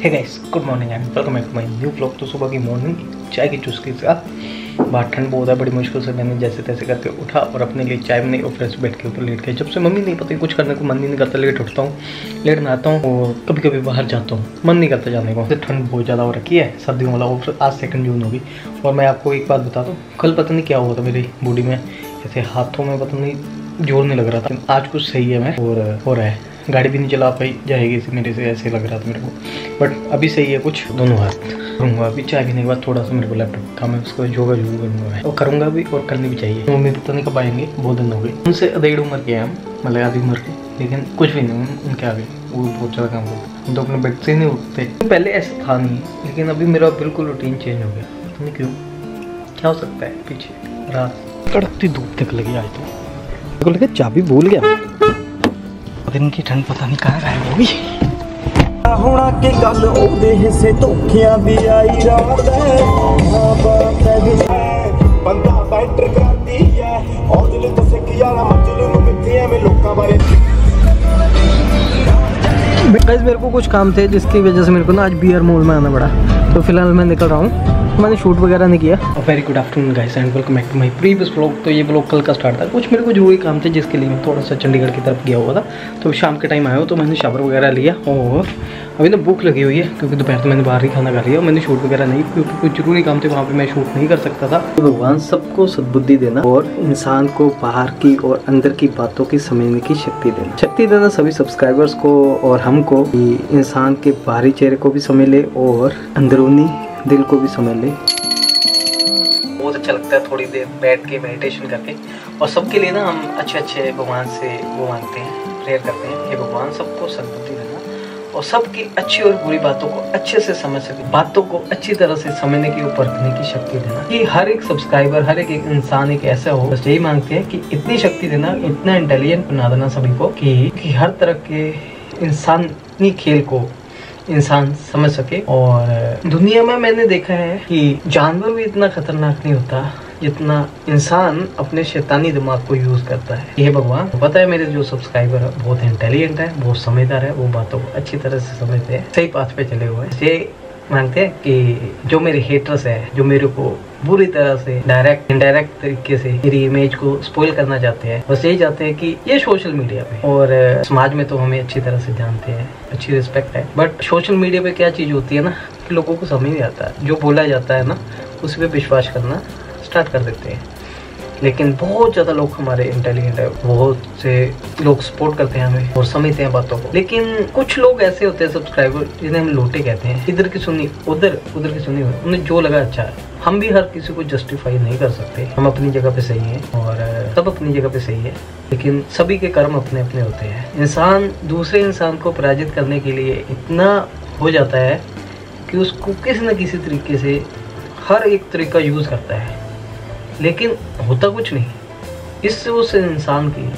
Hey guys, good morning and welcome back to my new vlog. तो सुबह की morning चाय की चुस्की के साथ बाहर ठंड बहुत है, बड़ी मुश्किल से मैंने जैसे तैसे करके उठा और अपने लिए चाय बनाई और फ्रेश बेड के ऊपर लेट गए। जब से मम्मी नहीं पता कुछ करने को मन नहीं करता, लेट उठता हूँ, लेट नहाता हूँ और कभी कभी बाहर जाता हूँ, मन नहीं करता जाने को। ठंड बहुत ज़्यादा हो रखी है, सर्दियों वाला। और आज 2 जून होगी और मैं आपको एक बात बता दूँ, कल पता नहीं क्या हुआ था मेरी बॉडी में, ऐसे हाथों में पता नहीं जोर नहीं लग रहा था। आज कुछ सही है मैं और हो रहा है, गाड़ी भी नहीं चला पाई जाएगी इसी मेरे से, ऐसे लग रहा था मेरे को, बट अभी सही है कुछ। दोनों हाथ करूँगा अभी चाय पीने के बाद, थोड़ा सा मेरे को लैपटॉप काम है, उसको योगा जरूर करूँगा मैं और करूँगा भी और करनी भी चाहिए। मम्मी पता नहीं कब आएंगे, बहुत दिन हो गए उनसे, 1.5 उम्र के हैं हम, मतलब आधी उम्र के, लेकिन कुछ भी नहीं उनके आगे, वो बहुत ज़्यादा काम करते, हम तो अपने बेड से नहीं उठते। पहले ऐसा था नहीं, लेकिन अभी मेरा बिल्कुल रूटीन चेंज हो गया, पता नहीं क्यों, क्या हो सकता है पीछे। रात कड़कती धूप तक लगी आज, तो मेरे को लगा चाबी भूल गया, दिन की ठंड पता नहीं कहाँ गायब होगी। होना के गल ओदे हिस्से धोखियां भी आई रहंदा बंदा बैटर करदी है और दिल तो सिख यारा मजलूम मिथे में लोकां बारे। गाइस मेरे को कुछ काम थे जिसकी वजह से मेरे को ना आज बीआर मॉल में आना पड़ा, तो फिलहाल मैं निकल रहा हूँ, मैंने शूट वगैरह नहीं किया। Very good afternoon guys and welcome back to my previous blog. तो ये ब्लॉग कल का स्टार्ट था, कुछ मेरे को जरूरी काम थे जिसके लिए मैं थोड़ा सा चंडीगढ़ की तरफ गया हुआ था, तो शाम के टाइम आया हो तो मैंने शावर वगैरह लिया और अभी ना भूख लगी हुई है क्योंकि दोपहर तो मैंने बाहर ही खाना खा लिया और मैंने शूट वगैरह नहीं, क्योंकि कुछ जरूरी काम थे वहाँ पे मैं शूट नहीं कर सकता था। तो भगवान सबको सद्बुद्धि देना और इंसान को बाहर की और अंदर की बातों की समझने की शक्ति देना सभी सब्सक्राइबर्स को और हमको, इंसान के बाहरी चेहरे को भी समझ ले और अंदरूनी दिल को भी समझ ले। बहुत अच्छा लगता है थोड़ी देर बैठ के मेडिटेशन करके, और सबके लिए ना हम अच्छे भगवान से वो मांगते हैं, प्रेयर करते हैं कि भगवान सबको सद्बुद्धि देना और सबकी अच्छी और बुरी बातों को अच्छे से समझ सके, बातों को अच्छी तरह से समझने की और परखने की शक्ति देना। कि हर एक सब्सक्राइबर, हर एक इंसान एक ऐसा हो, बस यही मांगते हैं कि इतनी शक्ति देना, इतना इंटेलिजेंट बना देना सभी को कि हर तरह के इंसानी खेल को इंसान समझ सके। और दुनिया में मैंने देखा है कि जानवर भी इतना खतरनाक नहीं होता जितना इंसान अपने शैतानी दिमाग को यूज करता है। ये भगवान पता है, मेरे जो सब्सक्राइबर है बहुत इंटेलिजेंट है, बहुत समझदार है, वो बातों को अच्छी तरह से समझते हैं, सही पाथ पे चले हुए हैं। ये मानते हैं कि जो मेरे हेटर्स है, जो मेरे को बुरी तरह से डायरेक्ट इनडायरेक्ट तरीके से मेरी इमेज को स्पॉइल करना चाहते हैं, बस यही चाहते हैं कि ये सोशल मीडिया पे और समाज में तो हमें अच्छी तरह से जानते हैं, अच्छी रिस्पेक्ट है, बट सोशल मीडिया पे क्या चीज होती है ना कि लोगों को समझ नहीं आता, जो बोला जाता है ना उस पर विश्वास करना स्टार्ट कर देते हैं। लेकिन बहुत ज़्यादा लोग हमारे इंटेलिजेंट है, बहुत से लोग सपोर्ट करते हैं हमें और समझते हैं बातों को, लेकिन कुछ लोग ऐसे होते हैं सब्सक्राइबर जिन्हें हम लोटे कहते हैं, इधर की सुनी उधर की सुनी, उन्हें जो लगा अच्छा है। हम भी हर किसी को जस्टिफाई नहीं कर सकते, हम अपनी जगह पे सही हैं और सब अपनी जगह पे सही है, लेकिन सभी के कर्म अपने अपने होते हैं। इंसान दूसरे इंसान को पराजित करने के लिए इतना हो जाता है कि उसको किसी न किसी तरीके से हर एक तरीका यूज़ करता है, लेकिन होता कुछ नहीं। इससे उस इंसान की,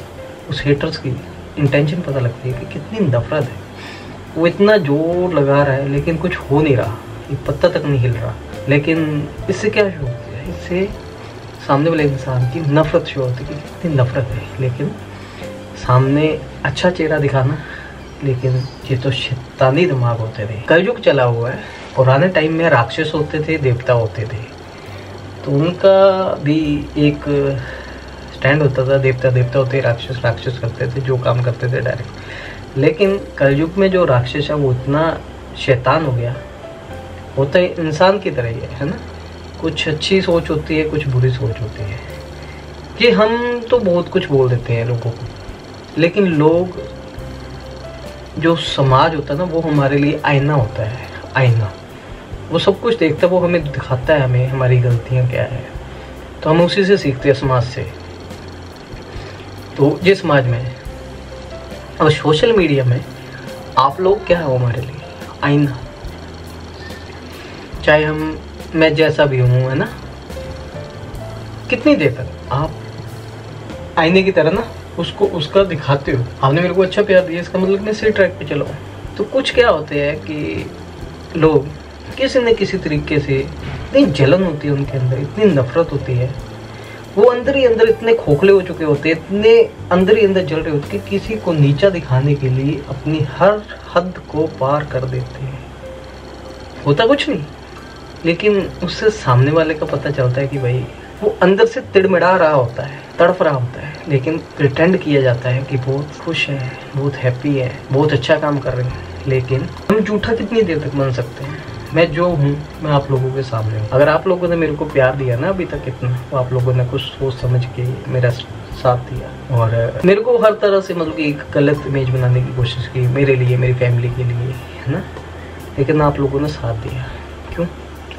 उस हेटर्स की इंटेंशन पता लगती है कि कितनी नफरत है। वो इतना जोर लगा रहा है लेकिन कुछ हो नहीं रहा, एक पत्ता तक नहीं हिल रहा, लेकिन इससे क्या शो होता है, इससे सामने वाले इंसान की नफरत शो होती है कि कितनी नफरत है। लेकिन सामने अच्छा चेहरा दिखाना, लेकिन ये तो शैतानी दिमाग होते थे। कलयुग चला हुआ है, पुराने टाइम में राक्षस होते थे, देवता होते थे, तो उनका भी एक स्टैंड होता था, देवता होते, राक्षस करते थे, जो काम करते थे डायरेक्ट। लेकिन कलयुग में जो राक्षस है वो इतना शैतान हो गया, होता है इंसान की तरह ही है ना, कुछ अच्छी सोच होती है, कुछ बुरी सोच होती है। कि हम तो बहुत कुछ बोल देते हैं लोगों को, लेकिन लोग, जो समाज होता है ना, वो हमारे लिए आईना होता है, आईना। वो सब कुछ देखता है, वो हमें दिखाता है हमें हमारी गलतियाँ क्या है, तो हम उसी से सीखते हैं, समाज से। तो जिस समाज में और सोशल मीडिया में आप लोग क्या हो हमारे लिए, आईना। चाहे मैं जैसा भी हूँ, है ना, कितनी देर तक आप आईने की तरह ना उसको उसका दिखाते हो। आपने मेरे को अच्छा प्यार दिया, इसका मतलब मैं सही ट्रैक पे चलाऊँ। तो कुछ क्या होते हैं कि लोग किसी न किसी तरीके से, इतनी जलन होती है उनके अंदर, इतनी नफरत होती है, वो अंदर ही अंदर इतने खोखले हो चुके होते हैं, इतने अंदर ही अंदर जल रहे होते कि किसी को नीचा दिखाने के लिए अपनी हर हद को पार कर देते हैं। होता कुछ नहीं, लेकिन उससे सामने वाले का पता चलता है कि भाई वो अंदर से तिड़मिड़ा रहा होता है, तड़फ रहा होता है, लेकिन प्रिटेंड किया जाता है कि बहुत खुश है, बहुत हैप्पी है, बहुत अच्छा काम कर रहे हैं। लेकिन हम झूठा कितनी देर तक बन सकते हैं? मैं जो हूँ मैं आप लोगों के सामने हूँ। अगर आप लोगों ने मेरे को प्यार दिया ना अभी तक इतना, तो आप लोगों ने कुछ सोच समझ के मेरा साथ दिया और मेरे को हर तरह से मतलब कि एक गलत इमेज बनाने की कोशिश की मेरे लिए, मेरी फैमिली के लिए, है ना। लेकिन आप लोगों ने साथ दिया। क्यों?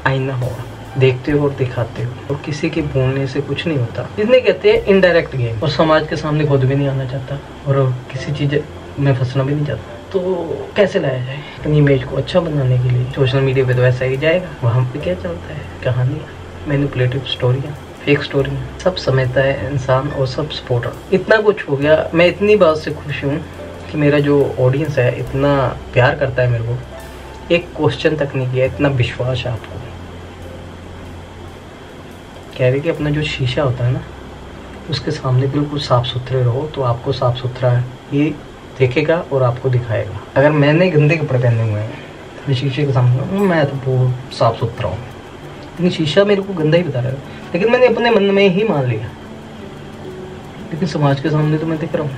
आईना हो, देखते हो और दिखाते हो, और किसी के बोलने से कुछ नहीं होता। इसलिए कहते हैं इनडायरेक्ट गेम। और समाज के सामने खुद भी नहीं आना चाहता और किसी चीज़ में फंसना भी नहीं चाहता, तो कैसे लाया जाए अपनी इमेज को अच्छा बनाने के लिए? सोशल मीडिया पे तो वैसा ही जाएगा। वहाँ पे क्या चलता है? कहानियाँ, मैनिपुलेटिव स्टोरियाँ, फेक स्टोरियाँ, सब समझता है इंसान और सब सपोर्टर। इतना कुछ हो गया। मैं इतनी बात से खुश हूँ कि मेरा जो ऑडियंस है इतना प्यार करता है मेरे को, एक क्वेश्चन तक नहीं किया, इतना विश्वास है आपको। कह रहे कि अपना जो शीशा होता है ना, उसके सामने बिल्कुल साफ़ सुथरे रहो तो आपको साफ़ सुथरा ये देखेगा और आपको दिखाएगा। अगर मैंने गंदे कपड़े पहने हुए हैं तो शीशे के सामने मैं तो बहुत साफ़ सुथरा हूँ, लेकिन शीशा मेरे को गंदा ही बता रहा है। लेकिन मैंने अपने मन में ही मान लिया, लेकिन समाज के सामने तो मैं दिख रहा हूँ।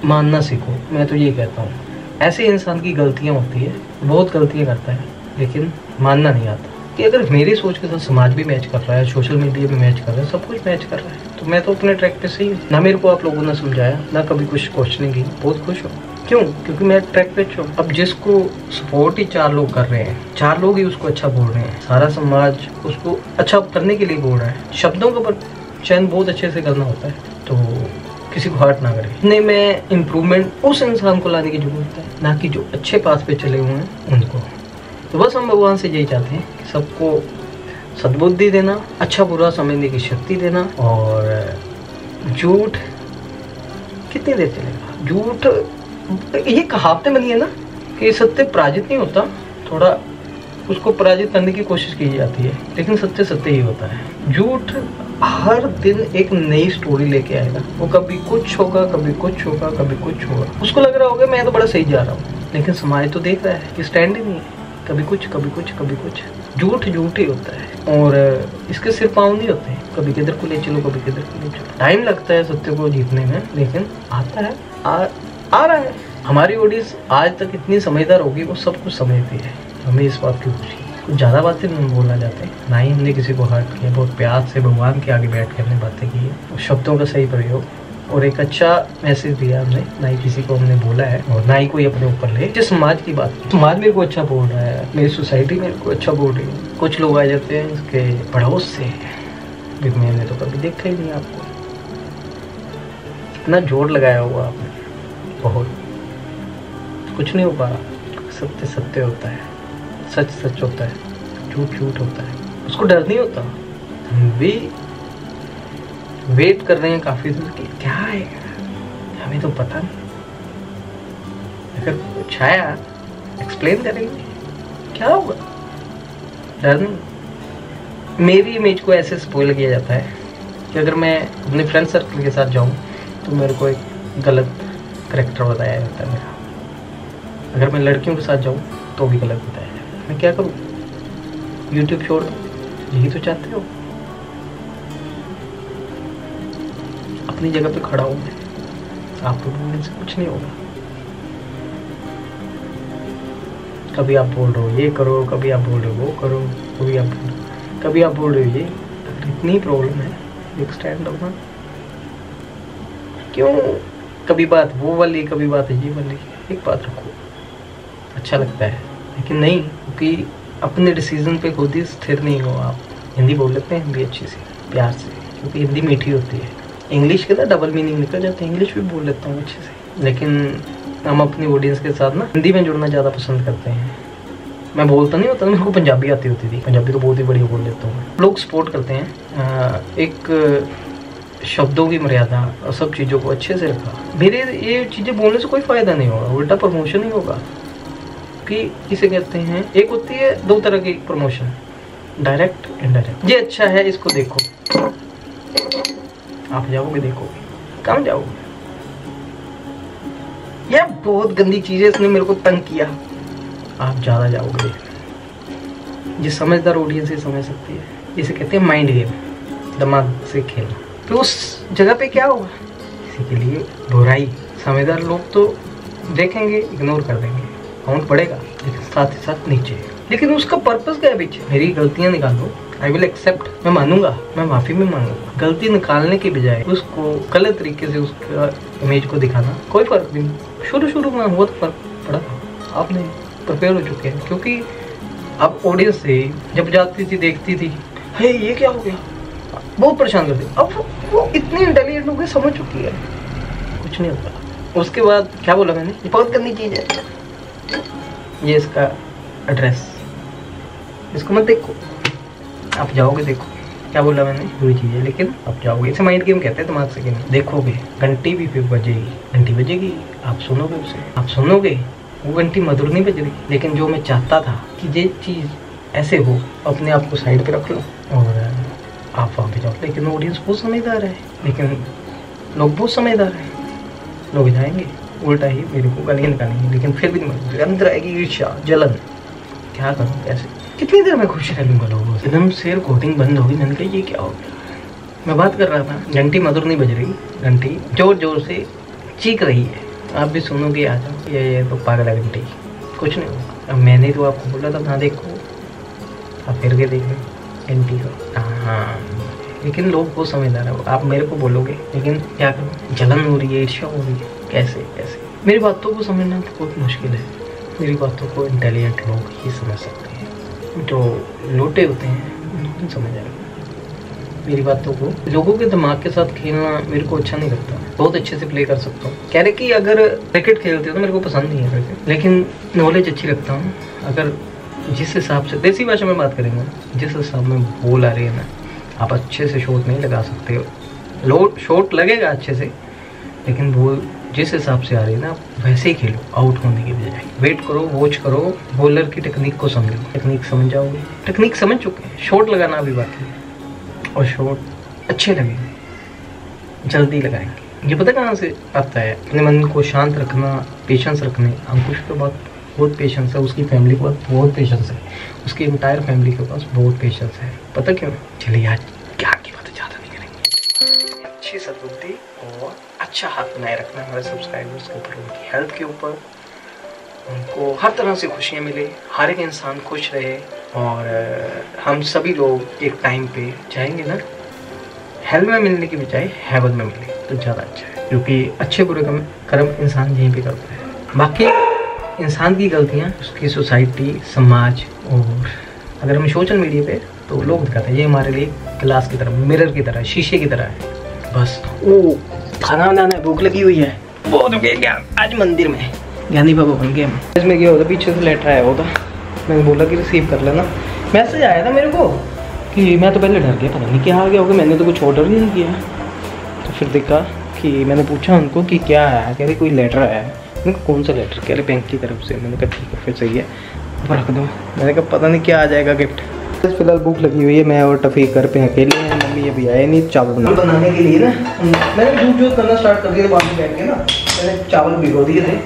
मानना सीखो, मैं तो ये कहता हूँ। ऐसे इंसान की गलतियाँ होती है, बहुत गलतियाँ करता है, लेकिन मानना नहीं आता कि अगर मेरी सोच के साथ समाज भी मैच कर रहा है, सोशल मीडिया भी मैच कर रहा है, सब कुछ मैच कर रहा है, तो मैं तो अपने ट्रैक पे सही हूँ। ना मेरे को आप लोगों ने समझाया, ना कभी कुछ क्वेश्चनिंग की, बहुत खुश हूँ। क्यों? क्योंकि मैं ट्रैक पे हूँ। अब जिसको सपोर्ट ही 4 लोग कर रहे हैं, 4 लोग ही उसको अच्छा बोल रहे हैं, सारा समाज उसको अच्छा करने के लिए बोल रहा है। शब्दों का चयन बहुत अच्छे से करना होता है, तो किसी को हर्ट ना करे। नहीं, मैं इम्प्रूवमेंट उस इंसान को लाने की जरूरत है, ना कि जो अच्छे पास पे चले हुए हैं उनको। तो बस हम भगवान से यही चाहते हैं कि सबको सद्बुद्धि देना, अच्छा बुरा समझने की शक्ति देना। और झूठ कितनी देर चलेगा? झूठ, ये कहावतें बनी है ना कि सत्य पराजित नहीं होता, थोड़ा उसको पराजित करने की कोशिश की जाती है, लेकिन सत्य सत्य ही होता है। झूठ हर दिन एक नई स्टोरी लेके आएगा। वो कभी कुछ होगा, कभी कुछ होगा, कभी कुछ होगा। उसको लग रहा होगा मैं तो बड़ा सही जा रहा हूँ, लेकिन समाज तो देख रहा है कि स्टैंड ही नहीं है। कभी कुछ, कभी कुछ, कभी कुछ। झूठ झूठ ही होता है और इसके सिर पाँव नहीं होते। कभी किधर को ले चलो, कभी किधर को ले चलो। टाइम लगता है सत्य को जीतने में, लेकिन आता है, आ रहा है। हमारी ऑडियंस आज तक इतनी समझदार होगी, वो सब कुछ समझती है। हमें इस बात की खुशी है। कुछ ज़्यादा बातें नहीं बोलना चाहते, ना ही हमने किसी को हर्ट किया। बहुत प्यार से भगवान के आगे बैठ के हमने बातें की है, शब्दों का सही प्रयोग और एक अच्छा मैसेज दिया हमने। ना ही किसी को हमने बोला है और ना ही कोई अपने ऊपर ले। जिस समाज की बात की, समाज मेरे को अच्छा बोल रहा है, मेरी सोसाइटी मेरे को अच्छा बोल रही है। कुछ लोग आ जाते हैं इसके पड़ोस से, मैंने तो कभी देखा ही नहीं आपको। इतना जोर लगाया हुआ आपने, बहुत कुछ नहीं हो पा रहा। सत्य सत्य होता है, सच सच होता है, झूठ झूठ होता है। उसको डर नहीं होता। हम भी वेट कर रहे हैं काफी दिन की, क्या है हमें तो पता नहीं। अगर कुछ आया एक्सप्लेन करेंगे, क्या होगा? डर नहीं। मेरी इमेज को ऐसे स्पॉइल किया जाता है कि अगर मैं अपने फ्रेंड सर्कल के साथ जाऊं तो मेरे को एक गलत करैक्टर बताया जाता है मेरा। अगर मैं लड़कियों के साथ जाऊं तो भी गलत बताया जाता है। मैं क्या करूं? यूट्यूब छोड़ दो, यही तो चाहते हो। अपनी जगह पे खड़ा हूं मैं, आपको बोलने से कुछ नहीं होगा। कभी आप बोल रहे हो ये करो, कभी आप बोल रहे हो वो करो, कभी आप बोल रहे हो ये। अगर इतनी प्रॉब्लम है, एक स्टैंड लो ना। क्यों कभी बात वो वाली, कभी बात ये वाली? एक बात रखो, अच्छा लगता है, लेकिन नहीं, क्योंकि अपने डिसीजन पे खुद ही स्थिर नहीं हो आप। हिंदी बोल लेते हैं हिंदी अच्छी से, प्यार से, क्योंकि हिंदी मीठी होती है। इंग्लिश के ना डबल मीनिंग निकल जाते हैं। इंग्लिश भी बोल लेता हूँ अच्छे से, लेकिन हम अपनी ऑडियंस के साथ ना हिंदी में जुड़ना ज़्यादा पसंद करते हैं। मैं बोलता नहीं होता, मेरे को पंजाबी आती होती थी। पंजाबी तो बहुत ही बढ़िया बोल लेता हूँ। लोग सपोर्ट करते हैं। एक शब्दों की मर्यादा और सब चीज़ों को अच्छे से रखा। मेरे ये चीज़ें बोलने से कोई फ़ायदा नहीं होगा, उल्टा प्रमोशन ही होगा। कि इसे कहते हैं, एक होती है 2 तरह की प्रमोशन, डायरेक्ट इनडायरेक्ट। ये अच्छा है, इसको देखो, आप जाओगे देखोगे, कहाँ जाओगे? यह बहुत गंदी चीज़ है, इसने मेरे को तंग किया, आप ज़्यादा जाओगे देखने। जो समझदार ऑडियंस ही समझ सकती है। इसे कहते हैं माइंड गेम, दिमाग से खेलना। तो उस जगह पे क्या होगा, इसी के लिए बुराई। समझदार लोग तो देखेंगे, इग्नोर कर देंगे, काउंट बढ़ेगा, लेकिन साथ ही साथ नीचे। लेकिन उसका पर्पस क्या है पीछे? मेरी गलतियां निकालो, आई विल एक्सेप्ट, मैं मानूंगा, मैं माफ़ी भी मांगूंगा। गलती निकालने के बजाय उसको गलत तरीके से उसका इमेज को दिखाना कोई फ़र्क नहीं। शुरू में हुआ तो फर्क पड़ा था, आपने प्रिपेयर हो चुके हैं। क्योंकि अब ऑडियंस से जब जाती थी देखती थी, हे ये क्या हो गया, बहुत परेशान करती। अब वो इतनी इंटेलिजेंट हो गई, समझ चुकी है कुछ नहीं होता। उसके बाद क्या बोला मैंने, ये बहुत गंदी चीज़ है, ये इसका एड्रेस, इसको मत देखो, आप जाओगे देखो। क्या बोला मैंने, बुरी चीज़ है लेकिन आप जाओगे। इसे माइंड गेम कहते हैं, दिमाग से गेम। देखोगे, घंटी भी फिर बजेगी, घंटी बजेगी, आप सुनोगे उसे, आप सुनोगे, वो घंटी मधुर नहीं बज रही। लेकिन जो मैं चाहता था कि ये चीज़ ऐसे हो, अपने आप को साइड पे रख लो और आप वहाँ पे जाओ। लेकिन ऑडियंस बहुत समझदार है, लेकिन लोग बहुत समझदार हैं, लोग जाएंगे उल्टा ही मेरे को गालियाँ निकालेंगे, लेकिन फिर भी नहीं, अंदर आएगी ईर्ष्या, जलन। क्या करूँ, कैसे, कितनी देर मैं खुश रह लूँगा लोगों से। एकदम से रिकॉर्डिंग बंद होगी, मैंने कहा ये क्या हो गया। मैं बात कर रहा था, घंटी मधुर नहीं बज रही, घंटी जोर जोर से चीख रही है, आप भी सुनोगे, आ जाओ। ये तो पागल है घंटी, कुछ नहीं होगा। अब मैंने तो आपको बोला था ना देखो, आप फिर के देख लो घंटी को। हाँ, लेकिन लोग बहुत समझदार है। आप मेरे को बोलोगे, लेकिन क्या करूँ, जलन हो रही है, ईर्ष्या हो रही है, कैसे कैसे। मेरी बातों को समझना तो बहुत मुश्किल है। मेरी बातों को इंटेलिजेंट लोग ही समझ सकते हैं, जो लोटे होते हैं नहीं समझ आएगा मेरी बातों को। लोगों के दिमाग के साथ खेलना मेरे को अच्छा नहीं लगता। बहुत अच्छे से प्ले कर सकता हूँ। कह रहे कि अगर क्रिकेट खेलते हो तो मेरे को पसंद नहीं है क्रिकेट, लेकिन नॉलेज अच्छी रखता हूँ। अगर जिस हिसाब से, देसी भाषा में बात करेंगे, जिस हिसाब में बॉल आ रही है ना, आप अच्छे से शॉट नहीं लगा सकते हो। शॉट लगेगा अच्छे से, लेकिन बॉल जिस हिसाब से आ रही है ना, वैसे ही खेलो, आउट होने की बजाय। वेट करो, वॉच करो, बॉलर की टेक्निक को समझो। टेक्निक समझ जाओगे, टेक्निक समझ चुके हैं, शॉट लगाना अभी बाकी है, और शॉट अच्छे लगेंगे, जल्दी लगाएंगे। ये पता कहाँ से आता है, अपने मन को शांत रखना, पेशेंस रखने। अंकुश के पास बहुत पेशेंस है, उसकी फैमिली के पास बहुत पेशेंस है, उसकी एंटायर फैमिली के पास बहुत पेशेंस है। पता क्यों? चलिए आज क्या की बात ज़्यादा नहीं करेंगे। अच्छी सद्बुद्धि और अच्छा हाथ बनाए रखना हमारे सब्सक्राइबर्स के ऊपर, उनकी हेल्थ के ऊपर, उनको हर तरह से खुशियाँ मिले, हर एक इंसान खुश रहे, और हम सभी लोग एक टाइम पे चाहेंगे ना, हेल में मिलने की बजाय हेवन में मिले तो ज़्यादा अच्छा है। क्योंकि अच्छे बुरे कर्म इंसान यहीं पे करता है। बाकी इंसान की गलतियाँ उसकी सोसाइटी, समाज, और अगर हम सोशल मीडिया पे तो लोग दिखाते हैं। ये हमारे लिए ग्लास की तरह, मिरर की तरह, शीशे की तरह है बस। ओ खाना बनाना है, भूख लगी हुई है, बहुत हो गया आज मंदिर में, ज्ञानी बाबा बन गए हम। इसमें क्या होता, पीछे से लेटर आया होता, मैंने बोला कि रिसीव कर लेना। मैसेज आया था मेरे को कि मैं तो पहले डर गया, पता नहीं क्या आ गया होगा, मैंने तो कुछ ऑर्डर ही नहीं किया। तो फिर देखा कि मैंने पूछा उनको कि क्या आया, कह रहे कोई लेटर आया है। मैंने कहा कौन सा लेटर? कह रहे बैंक की तरफ से। मैंने कहा ठीक है फिर सही है, रख दो। मैंने कहा पता नहीं क्या आ जाएगा गिफ्ट। फिलहाल भूख लगी हुई है, मैं और टफी घर पे अकेले हैं, मम्मी अभी आए नहीं। चावल बनाने के लिए ना मैंने दूध करना स्टार्ट कर दिया बाद में बैठ के ना, मैंने चावल भिगो दिए थे,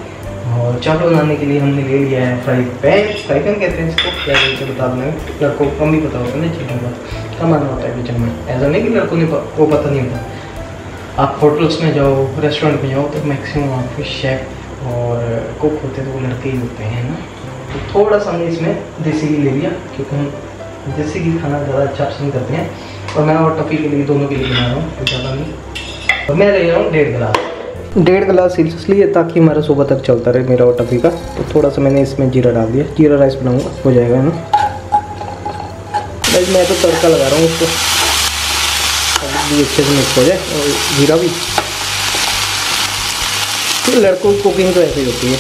और चावल बनाने के लिए हमने ले लिया है फ्राई पैन कहते हैं इसको, क्या बोलते बता दें, लड़कों को कम भी पता होता है ना चीज़ों का, कम आना होता है किचन में। ऐसा नहीं कि लड़कों ने वो पता नहीं होता। आप होटल्स में जाओ, रेस्टोरेंट में जाओ, तो मैक्सिमम आपके शेफ़ और कुक होते हैं तो वो लड़के ही होते हैं ना। तो थोड़ा सा हमने इसमें देसी घी ले लिया, क्योंकि हम देसी घी खाना ज़्यादा अच्छा पसंद करते हैं, और मैं और टफी के लिए, दोनों के लिए बना रहा हूँ, तो ज़्यादा नहीं। और मैं ले रहा हूँ 1.5 गिलास इसलिए ताकि हमारा सुबह तक चलता रहे मेरा और टफी का। तो थोड़ा सा मैंने इसमें जीरा डाल दिया, जीरा राइस बनाऊँगा, हो जाएगा ना। भाई मैं तो तड़का लगा रहा हूँ उसको, भी अच्छे से मिक्स हो जाए, और जीरा भी। तो लड़कों की कुकिंग तो ऐसे ही होती है।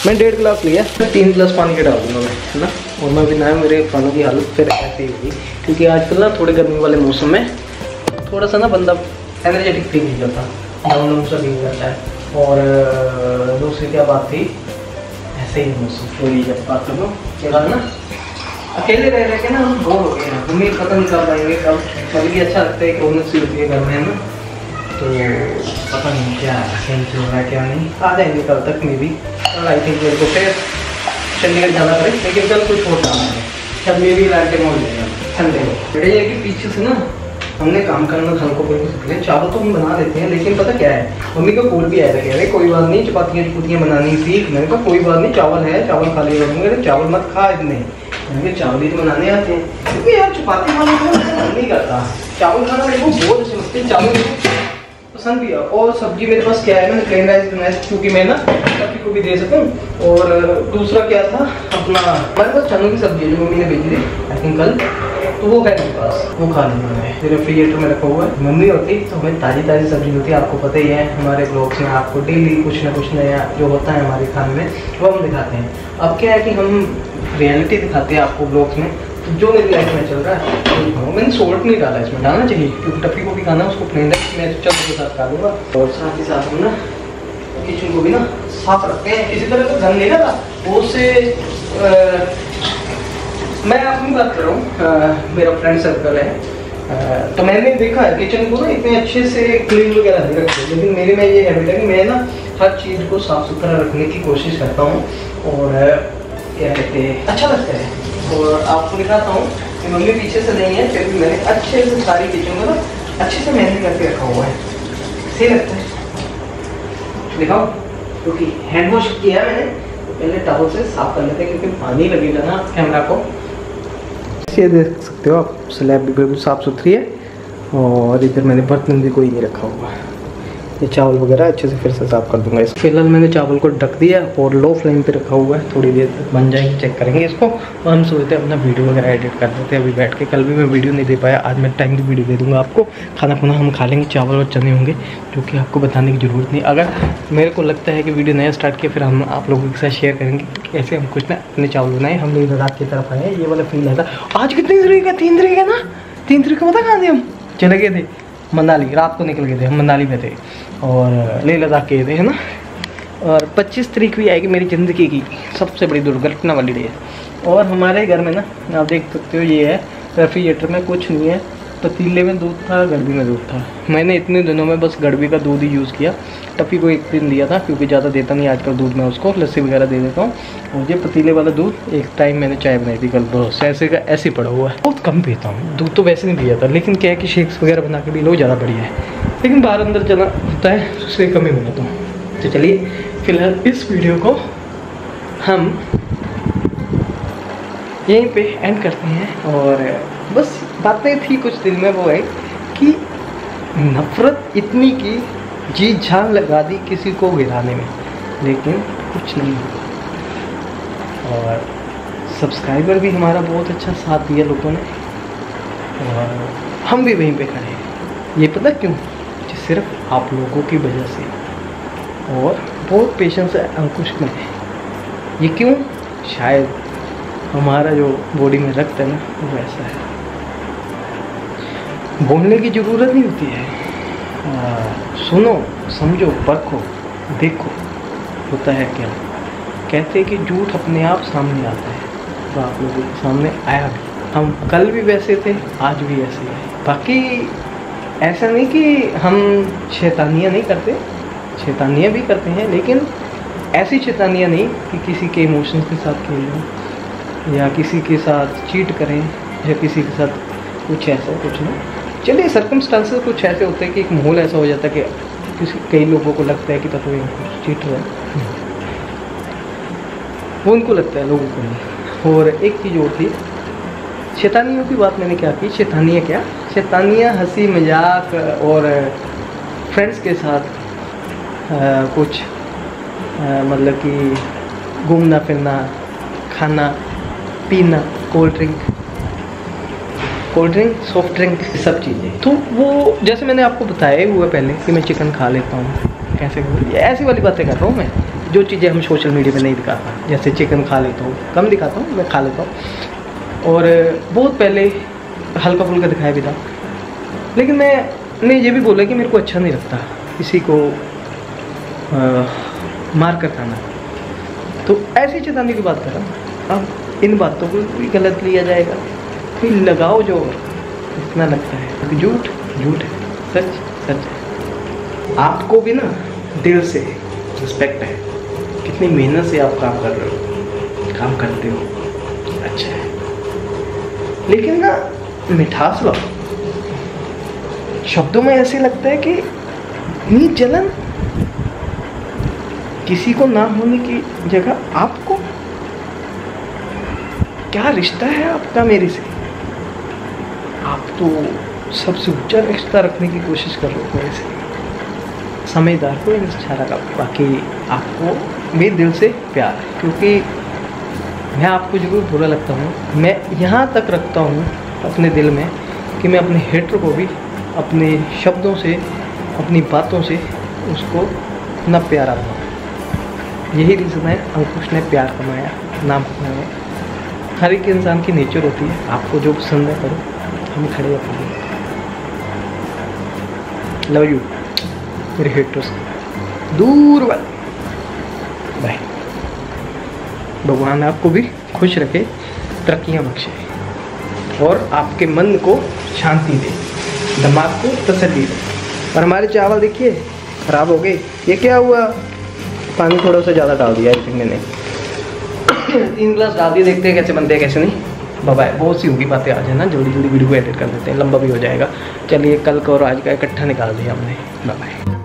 मैं 1.5 गिलास लिया, 3 गिलास पानी के डाल दूँगा मैं, है ना। और मैं भी ना, मेरे खानों की हालत फिर ऐसे ही होगी, क्योंकि आजकल ना थोड़े गर्मी वाले मौसम में थोड़ा सा ना बंदा एनर्जेटिक फील नहीं करता, डाउन सा फील करता है। और दूसरी क्या बात थी, ऐसे ही मौसम थोड़ी जब बात करो क्या ना, अकेले रह के ना हम बोर हो गए हैं, उम्मीद खत्म नहीं कर पाएंगे कब। मतलब कि अच्छा लगता है कि उन्नत सी होती है घर में, है ना। तो पता नहीं क्या सेंस हो रहा है क्या नहीं, आ जाएंगे कल तक में भी। आई थिंक मेरे को फिर चंडीगढ़ जाना पड़े, लेकिन कल कुछ और काम है, सब मेरी लाइटें हो जाएगा ठंडे को। बेटा ये कि पीछे से ना हमने काम करना हल्को फुल्को सीख लिया। चावल तो हम बना देते हैं, लेकिन पता क्या है, मम्मी का कॉल भी आया था, कह रहे कोई बात नहीं चपातियाँ चुपतियाँ बनानी सीख। मैंने कहा कोई बात नहीं, चावल है, चावल खा लिया करूँगा, चावल मत खा इतने। मैंने चावल ही तो बनाने आते हैं, क्योंकि यार चपाती खाना तो मन नहीं करता, चावल खाना मेरे को बहुत अच्छे लगते हैं, चावल पसंद भी है। और सब्जी मेरे पास क्या है, मैंने प्लेन राइस बनाया क्योंकि मैं ना सब्जी को भी दे सकूँ। और दूसरा क्या था अपना, हमारे पास चनों की सब्जी है जो मम्मी ने भेजी थी आई थिंक कल, तो वो है मेरे पास, वो खा लूँगा मैं। रेफ्रिजरेटर में रखा हुआ है। मम्मी होती तो हमें ताज़ी ताज़ी सब्जी होती है, आपको पता ही है हमारे ब्लॉग्स में आपको डेली कुछ ना कुछ नया जो होता है हमारे खाने में वो हम दिखाते हैं। अब क्या है कि हम रियलिटी दिखाते हैं आपको ब्लॉग्स में, तो जो मेरी लाइफ में चल रहा है। मैंने सोल्ट नहीं डाला, इसमें डालना चाहिए क्योंकि टप्पी को भी खाना उसको प्लेन है, मैं चल के साथ खा लूँगा। और साथ ही साथ हम ना किचन को भी ना साफ रखते हैं, किसी तरह का गंद नहीं लगा वो से। मैं अपनी बात कर रहा हूँ, मेरा फ्रेंड सर्कल है, तो मैंने देखा है किचन को ना इतने अच्छे से क्लीन वगैरह नहीं रखते, लेकिन मेरे में ये हैबिट है कि मैं ना हर चीज़ को साफ सुथरा रखने की कोशिश करता हूँ। और क्या कहते हैं, अच्छा लगता है। और आपको दिखाता हूँ कि मम्मी पीछे से नहीं है, फिर भी मैंने अच्छे से सारी किचन को ना अच्छे से मैंने करके रखा हुआ है, सही लगता है। दिखाओ, क्योंकि हैंड वॉश किया है मैंने, तो पहले टॉवल से साफ कर लेते हैं क्योंकि पानी लगेगा ना कैमरा को। ये देख सकते हो आप, स्लैब भी बिल्कुल साफ़ सुथरी है। और इधर मैंने बर्तन भी कोई नहीं रखा हुआ है। ये चावल वगैरह अच्छे से फिर से साफ़ कर दूंगा। इस फिलहाल मैंने चावल को ढक दिया और लो फ्लेम पे रखा हुआ है, थोड़ी देर तक बन जाएगी, चेक करेंगे इसको। और हम सोचते हैं अपना वीडियो वगैरह एडिट कर देते हैं अभी बैठ के। कल भी मैं वीडियो नहीं दे पाया, आज मैं टाइम की वीडियो दे दूँगा आपको। खाना खुना हम खा लेंगे, चावल और चने होंगे, जो कि आपको बताने की ज़रूरत नहीं। अगर मेरे को लगता है कि वीडियो नया स्टार्ट किया, फिर हम आप लोगों के साथ शेयर करेंगे कैसे हम कुछ ना अपने चावल बनाए। हम लोग लद्दाख की तरफ आए, ये वाला फील आता। आज कितनी तारीख है? 3 तारीख है ना, 3 तारीख को पता कहाँ थे हम? चले गए थे मनाली, रात को निकल गए थे हम, मनाली में थे और लेह लद्दाख गए थे, है ना। और 25 तारीख भी आएगी मेरी ज़िंदगी की सबसे बड़ी दुर्घटना वाली डे। और हमारे घर में ना आप देख सकते हो, ये है रेफ्रिजरेटर में कुछ नहीं है, पतीले में दूध था, गड़बी में दूध था। मैंने इतने दिनों में बस गड़बी का दूध ही यूज़ किया। टप्पी को एक दिन दिया था क्योंकि ज़्यादा देता नहीं आजकल दूध, मैं उसको लस्सी वगैरह दे देता हूँ। और ये पतीले वाला दूध एक टाइम मैंने चाय बनाई थी कल, बहुत से ऐसे का ऐसे पड़ा हुआ है। बहुत कम पीता हूँ दूध, तो वैसे नहीं पिया था, लेकिन क्या है कि शेक्स वगैरह बना के भी लो ज़्यादा बढ़िया है, लेकिन बाहर अंदर चला होता है उससे कम ही बनाता हूँ। तो चलिए फिलहाल इस वीडियो को हम यहीं पे एंड करते हैं। और बस बातें थी कुछ दिल में, वो है कि नफ़रत इतनी की जी जान लगा दी किसी को गिराने में, लेकिन कुछ नहीं। और सब्सक्राइबर भी हमारा बहुत अच्छा साथ दिया लोगों ने, और हम भी वहीं पे खड़े हैं। ये पता क्यों? जी सिर्फ आप लोगों की वजह से। और बहुत पेशेंस है अंकुश में। ये क्यों? शायद हमारा जो बॉडी में रक्त है ना वो ऐसा है, बोलने की ज़रूरत नहीं होती है। सुनो, समझो, परखो, देखो होता है क्या। कहते हैं कि झूठ अपने आप सामने आता है, तो आप लोगों के सामने आया भी। हम कल भी वैसे थे, आज भी ऐसे हैं। बाकी ऐसा नहीं कि हम शैतानियाँ नहीं करते, शैतानियाँ भी करते हैं, लेकिन ऐसी शैतानियाँ नहीं कि किसी के इमोशंस के साथ खेलें या किसी के साथ चीट करें या किसी के साथ कुछ ऐसा कुछ नहीं। चलिए सर्कमस्टांसेस कुछ ऐसे होते हैं कि एक माहौल ऐसा हो जाता है कि कई लोगों को लगता है कि तब कुछ चीट रहा है, वो उनको लगता है, लोगों को नहीं। और एक चीज़ और थी, शैतानियों की बात मैंने क्या की। शैतानियाँ क्या? शैतानियाँ हंसी मजाक और फ्रेंड्स के साथ कुछ मतलब कि घूमना फिरना, खाना पीना, कोल्ड ड्रिंक, सॉफ्ट ड्रिंक, सब चीज़ें। तो वो जैसे मैंने आपको बताया हुआ पहले कि मैं चिकन खा लेता हूँ, कैसे ऐसी वाली बातें कर रहा हूँ मैं, जो चीज़ें हम सोशल मीडिया में नहीं दिखाता। जैसे चिकन खा लेता हूँ, कम दिखाता हूँ, मैं खा लेता हूँ। और बहुत पहले हल्का फुल्का दिखाया भी था, लेकिन मैंने ये भी बोला कि मेरे को अच्छा नहीं लगता किसी को मार कर खाना। तो ऐसी चेतावनी की बात कर रहा हूँ। अब इन बातों को भी गलत लिया जाएगा, फिर लगाओ जो इतना लगता है। झूठ झूठ है, सच सच है। आपको भी ना दिल से रिस्पेक्ट है, कितनी मेहनत से आप काम कर रहे हो, काम करते हो, अच्छा है। लेकिन ना मिठास लाओ। शब्दों में ऐसे लगता है कि इतनी जलन, किसी को ना होने की जगह आपको। क्या रिश्ता है आपका मेरे से? आप तो सबसे ऊंचा रिश्ता रखने की कोशिश कर रहे हो मेरे से। समझदार को इशारा का, बाकी आपको मेरे दिल से प्यार है, क्योंकि मैं आपको जरूर बुरा लगता हूँ। मैं यहाँ तक रखता हूँ अपने दिल में कि मैं अपने हेटर को भी अपने शब्दों से, अपनी बातों से उसको अपना प्यारा बनाऊँ। यही रीज़न है अंकुश ने प्यार कमाया, नाम कमाया। हर एक इंसान की नेचर होती है, आपको जो पसंद है करो, हम खड़े अपने। लव यू मेरे हेटर्स, दूर बाय। भगवान आपको भी खुश रखे, तरक्कियाँ बख्शे और आपके मन को शांति दे, दिमाग को तसल्ली दे। और हमारे चावल देखिए ख़राब हो गए। ये क्या हुआ? पानी थोड़ा सा ज़्यादा डाल दिया आई थिंक मैंने। 3 गिलास डाल दिए, देखते हैं कैसे बनते हैं कैसे नहीं। बाय। बहुत सी होगी बातें आज, है ना। जल्दी जल्दी वीडियो को एडिट कर देते हैं, लंबा भी हो जाएगा। चलिए कल का और आज का इकट्ठा निकाल दिया हमने। बाय।